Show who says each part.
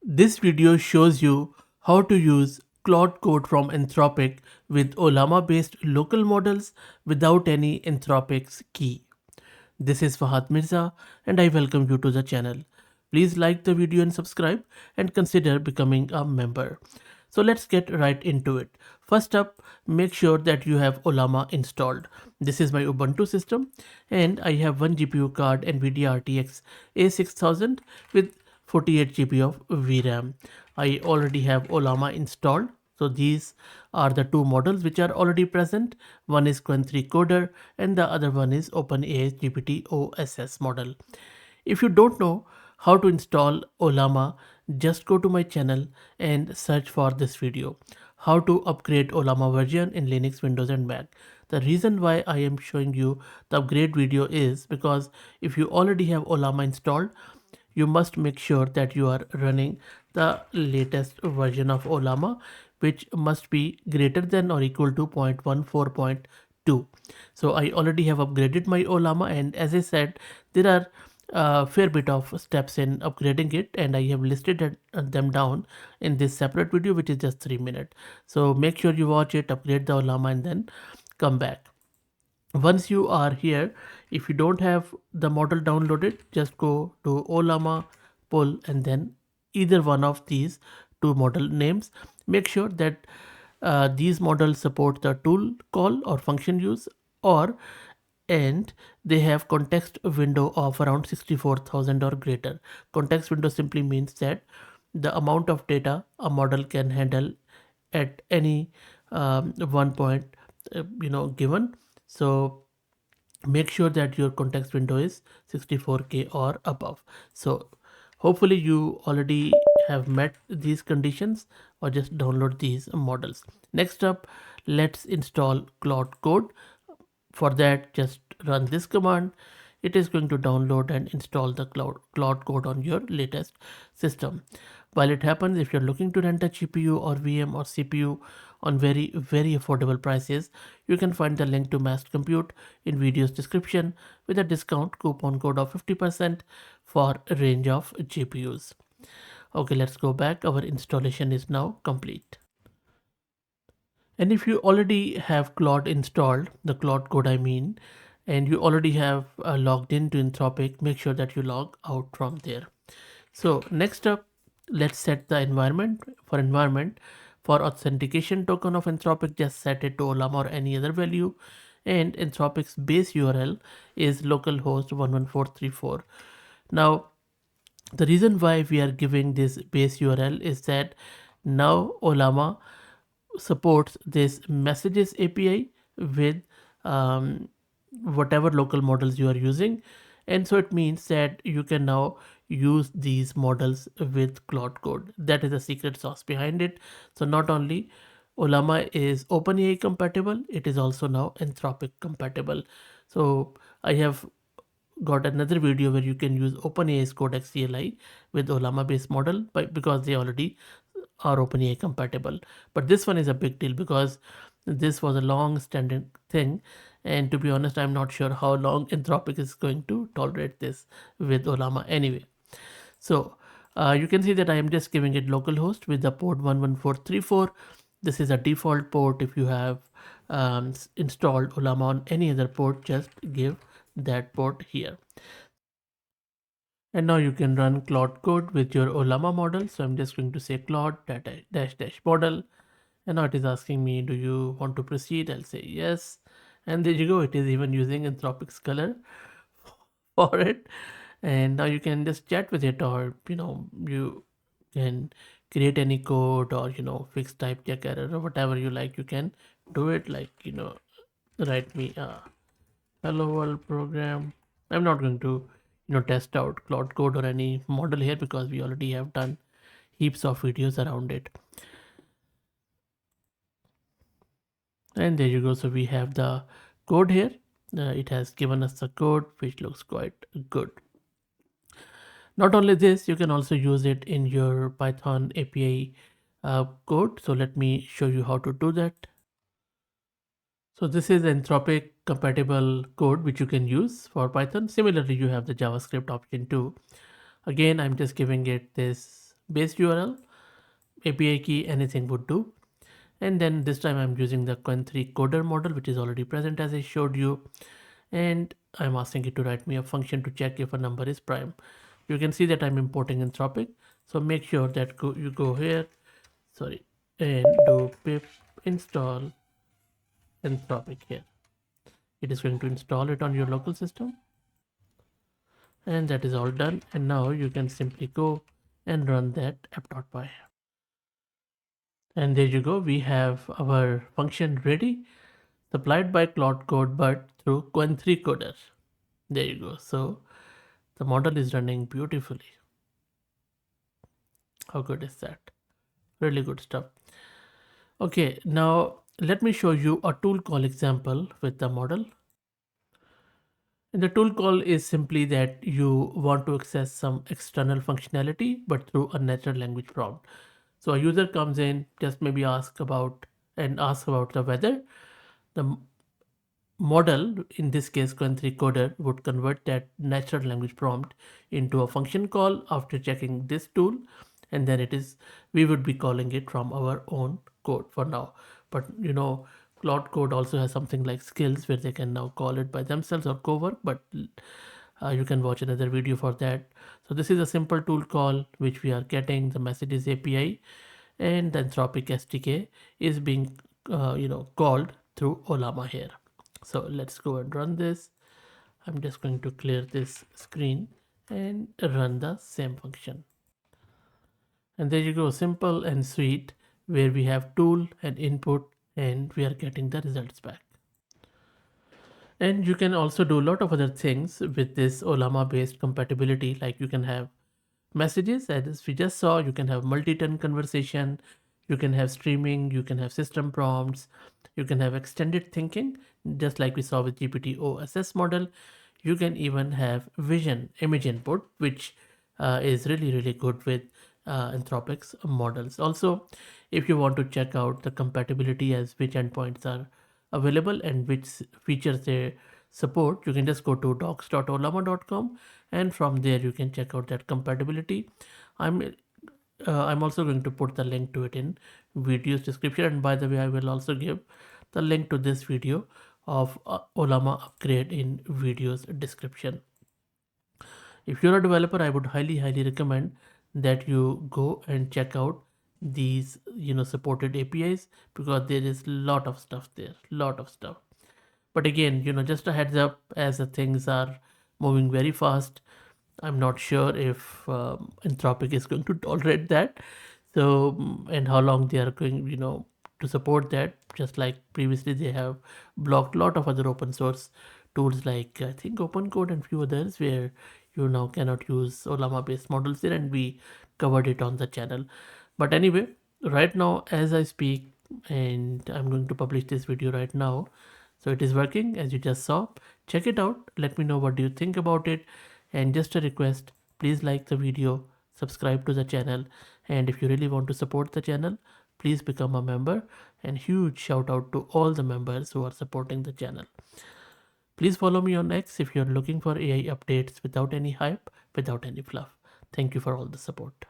Speaker 1: This video shows you how to use Claude Code from Anthropic with Ollama based local models without any Anthropic's key. This is Fahad Mirza and I welcome you to the channel. Please like the video and subscribe and consider becoming a member. So let's get right into it. First up, make sure that you have Ollama installed. This is my Ubuntu system and I have one GPU card NVIDIA RTX A6000 with 48 GB of VRAM. I already have Ollama installed. So these are the two models which are already present. One is Qwen 3 Coder and the other one is OpenAI's GPT OSS model. If you don't know how to install Ollama, just go to my channel and search for this video. How to upgrade Ollama version in Linux, Windows and Mac. The reason why I am showing you the upgrade video is because if you already have Ollama installed, you must make sure that you are running the latest version of Ollama, which must be greater than or equal to 0.14.2. So I already have upgraded my Ollama, and as I said, there are a fair bit of steps in upgrading it, and I have listed them down in this separate video, which is just 3 minutes. So make sure you watch it, upgrade the Ollama, and then come back. Once you are here, if you don't have the model downloaded, just go to Ollama, pull, and then either one of these two model names. Make sure that these models support the tool call or function use, or and they have context window of around 64,000 or greater. Context window simply means that the amount of data a model can handle at any one point given. So make sure that your context window is 64K or above. So hopefully you already have met these conditions, or just download these models. Next up, let's install Claude Code. For that, just run this command. It is going to download and install the Claude Code on your latest system. While it happens, if you're looking to rent a GPU or VM or CPU on very affordable prices, you can find the link to Massed Compute in video's description with a discount coupon code of 50% for a range of GPUs. Okay, let's go back. Our installation is now complete. And if you already have Claude installed, the Claude Code I mean, and you already have logged into Anthropic, make sure that you log out from there. So next up, let's set the environment. For authentication token of Anthropic, just set it to Ollama or any other value. And Anthropic's base URL is localhost 11434. Now, the reason why we are giving this base URL is that now Ollama supports this messages API with whatever local models you are using, and so it means that you can now use these models with Claude Code. That is the secret sauce behind it. So not only Ollama is OpenAI compatible, it is also now Anthropic compatible. So I have got another video where you can use OpenAI's Codex CLI with Ollama based model, because they already are OpenAI compatible. But this one is a big deal because this was a long standing thing, and to be honest, I'm not sure how long Anthropic is going to tolerate this with Ollama anyway. So you can see that I am just giving it localhost with the port 11434. This is a default port. If you have installed Ollama on any other port, just give that port here. And now you can run Claude Code with your Ollama model. So I'm just going to say Claude dash dash model. And now it is asking me, do you want to proceed? I'll say yes. And there you go. It is even using Anthropic's color for it. And now you can just chat with it, or you can create any code, or fix type check error or whatever you like. You can do it, like write me a hello world program. I'm not going to test out Claude Code or any model here because we already have done heaps of videos around it. And there you go. So we have the code here. It has given us the code, which looks quite good. Not only this, you can also use it in your Python API code. So let me show you how to do that. So this is Anthropic compatible code which you can use for Python. Similarly, you have the JavaScript option too. Again, I'm just giving it this base URL, API key, anything would do. And then this time I'm using the Qwen3 coder model, which is already present as I showed you. And I'm asking it to write me a function to check if a number is prime. You can see that I'm importing Anthropic. So make sure that you go here, and do pip install Anthropic here. It is going to install it on your local system. And that is all done. And now you can simply go and run that app.py. And there you go. We have our function ready, supplied by Claude Code, but through Qwen3 coder. There you go. So the model is running beautifully. How good is that? Really good stuff. Okay, now let me show you a tool call example with the model. And the tool call is simply that you want to access some external functionality, but through a natural language prompt. So a user comes in, just maybe ask about the weather. The model, in this case Qwen3 coder, would convert that natural language prompt into a function call after checking this tool, and then we would be calling it from our own code for now. But Claude Code also has something like skills where they can now call it by themselves or co-work, but you can watch another video for that. So this is a simple tool call which we are getting. The message is API, and the Anthropic SDK is being called through Ollama here. So let's go and run this. I'm just going to clear this screen and run the same function. And there you go, simple and sweet, where we have tool and input and we are getting the results back. And you can also do a lot of other things with this Ollama based compatibility. Like you can have messages, as we just saw, you can have multi-turn conversation, you can have streaming, you can have system prompts, you can have extended thinking, just like we saw with GPT-OSS model. You can even have vision image input, which is really good with Anthropic's models. Also, if you want to check out the compatibility as which endpoints are available and which features they support, you can just go to docs.ollama.com, and from there you can check out that compatibility. I'm also going to put the link to it in video's description, and by the way, I will also give the link to this video of Ollama upgrade in video's description. If you're a developer, I would highly recommend that you go and check out these supported APIs, because there is lot of stuff there, lot of stuff. But again, just a heads up, as the things are moving very fast, I'm not sure if Anthropic is going to tolerate that. So, and how long they are going, to support that. Just like previously, they have blocked a lot of other open source tools, like I think Open Code and few others, where you now cannot use Ollama based models there, and we covered it on the channel. But anyway, right now as I speak, and I'm going to publish this video right now, so it is working as you just saw. Check it out, let me know what do you think about it. And just a request, please like the video, subscribe to the channel, and if you really want to support the channel, please become a member. And huge shout out to all the members who are supporting the channel. Please follow me on X if you're looking for AI updates without any hype, without any fluff. Thank you for all the support.